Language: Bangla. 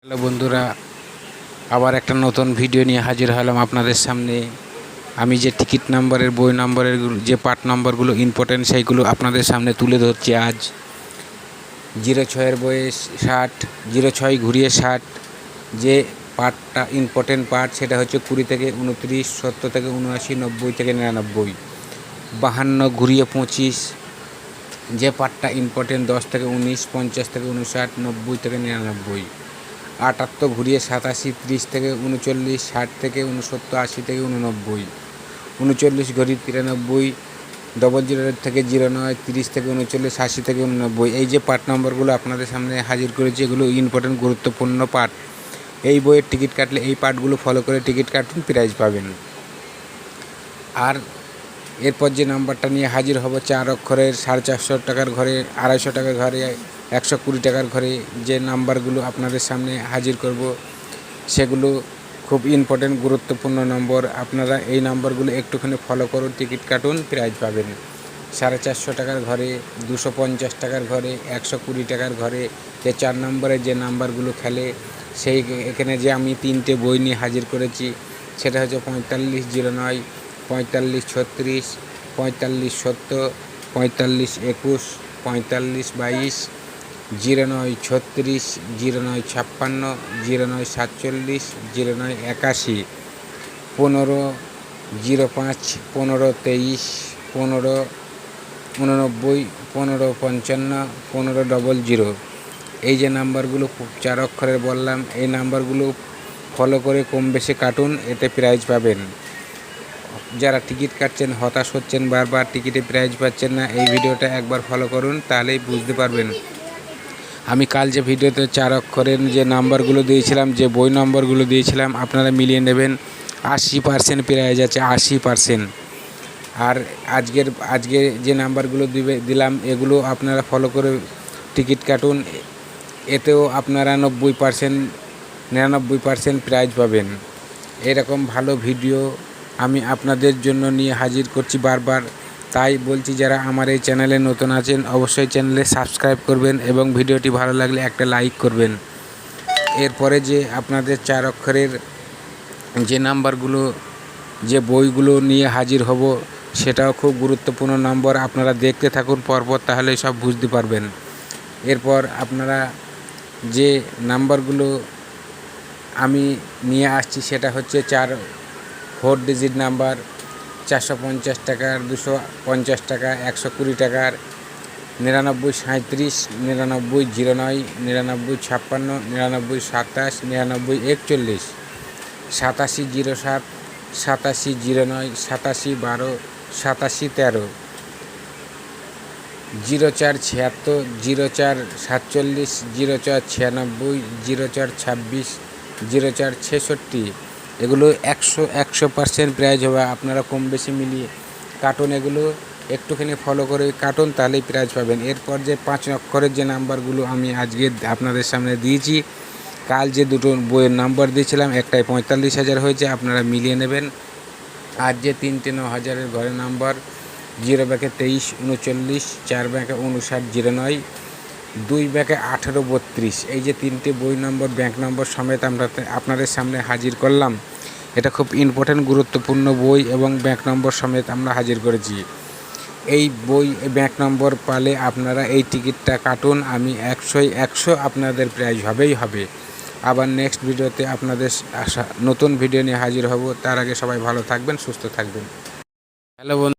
হ্যালো বন্ধুরা, আবার একটা নতুন ভিডিও নিয়ে হাজির হলাম আপনাদের সামনে। আমি যে টিকিট নাম্বারের বই নাম্বারের যে পার্ট নাম্বারগুলো ইম্পর্টেন্ট সেইগুলো আপনাদের সামনে তুলে ধরছি আজ। 06-এর বইয়ে 60, 06 ঘুরিয়ে 60 যে পার্টটা ইম্পর্টেন্ট পার্ট সেটা হচ্ছে 20 থেকে 29, 70 থেকে 79, 90 থেকে 99। 52 ঘুরিয়ে 25 যে পার্টটা ইম্পর্টেন্ট 10 থেকে 19, 50 থেকে 59, 90 থেকে 99। 78 ঘুরিয়ে 87, 30 থেকে 39, 60 থেকে 69, 80 থেকে 89। 39 ঘুরিয়ে 93, 00 থেকে 09, 30 থেকে 39, 80 থেকে 89। এই যে পার্ট নম্বরগুলো আপনাদের সামনে হাজির করেছি, এগুলো ইম্পর্টেন্ট গুরুত্বপূর্ণ পার্ট। এই বইয়ের টিকিট কাটলে এই পার্টগুলো ফলো করে টিকিট কাটুন, প্রাইজ পাবেন। আর এরপর যে নাম্বারটা নিয়ে হাজির হব 4 অক্ষরের 450 টাকার ঘরে, 250 টাকার ঘরে, 120 টাকার ঘরে যে নাম্বারগুলো আপনাদের সামনে হাজির করব সেগুলো খুব ইম্পর্টেন্ট গুরুত্বপূর্ণ নম্বর। আপনারা এই নাম্বারগুলো একটুখানি ফলো করুন, টিকিট কাটুন, প্রাইজ পাবেন। 450 টাকার ঘরে, 250 টাকার ঘরে, 120 টাকার ঘরে যে 4 নম্বরে যে নাম্বারগুলো খেলে সেই এখানে যে আমি 3টে বই নিয়ে হাজির করেছি সেটা হচ্ছে 4509, 4536, 4570, 4521, 4522, 0936, 0956, 0947, 0981, 1505, 1523, 1589, 1555, 1500। এই যে নাম্বারগুলো 4 অক্ষরের বললাম, এই নাম্বারগুলো ফলো করে কম বেশি কাটুন, এতে প্রাইজ পাবেন। যারা টিকিট কাটছেন হতাশ হচ্ছেন, বারবার টিকিটে প্রাইজ পাচ্ছেন না, এই ভিডিওটা একবার ফলো করুন, তাহলেই বুঝতে পারবেন। আমি কাল যে ভিডিওতে 4 অক্ষরের যে নাম্বারগুলো দিয়েছিলাম, যে বই নম্বরগুলো দিয়েছিলাম, আপনারা মিলিয়ে নেবেন। 80% প্রাইজ আছে, 80%। আর আজকে যে নাম্বারগুলো দিলাম এগুলো আপনারা ফলো করে টিকিট কাটুন, এতেও আপনারা 90%, 99% প্রাইজ পাবেন। এরকম ভালো ভিডিও আমি আপনাদের জন্য নিয়ে হাজির করছি বারবার। তাই বলছি, যারা আমার এই চ্যানেলে নতুন আছেন অবশ্যই চ্যানেলে সাবস্ক্রাইব করবেন এবং ভিডিওটি ভালো লাগলে একটা লাইক করবেন। এরপরে যে আপনাদের 4 অক্ষরের যে নাম্বারগুলো, যে বইগুলো নিয়ে হাজির হব সেটাও খুব গুরুত্বপূর্ণ নম্বর। আপনারা দেখতে থাকুন পরপর, তাহলে সব বুঝতে পারবেন। এরপর আপনারা যে নাম্বারগুলো আমি নিয়ে আসছি সেটা হচ্ছে 4 ডিজিট নাম্বার। 450 টাকার, 250 টাকা, 120 টাকার, 99 37, 99 09, 99 56, 99 27, 99 41, 87 07, 87 09, 87 12, 87 13, 04 76, 04 47, 04 96, 04 26, 04 66। এগুলো 100% প্রাইজ হবে। আপনারা কম বেশি মিলিয়ে কাটুন, এগুলো একটুখানি ফলো করে কাটুন, তাহলেই প্রাইজ পাবেন। এরপর যে 5 অক্ষরের যে নাম্বারগুলো আমি আজকে আপনাদের সামনে দিয়েছি, কাল যে দুটো বইয়ের নাম্বার দিয়েছিলাম একটাই 45,000 হয়েছে, আপনারা মিলিয়ে নেবেন। আর যে 3টে 9,000-এর ঘরের নাম্বার, 0 ব্যাকে 23 39, 4 ব্যাকে 59 09, 2 ব্যাকে 18 32। এই যে 3টে বই নম্বর ব্যাংক নম্বর সমেত আমরা আপনাদের সামনে হাজির করলাম। এটা খুব ইম্পর্টেন্ট গুরুত্বপূর্ণ বই এবং ব্যাংক নম্বর সমেত আমরা হাজির করেছি। এই বই ব্যাংক নম্বর পালে আপনারা এই টিকিটটা কাটুন, আমি 100 আপনাদের প্রাইজ হবেই হবে। আবার নেক্সট ভিডিওতে আপনাদের নতুন ভিডিও নিয়ে হাজির হব। তার আগে সবাই ভালো থাকবেন, সুস্থ থাকবেন। হ্যালো বন্ধু।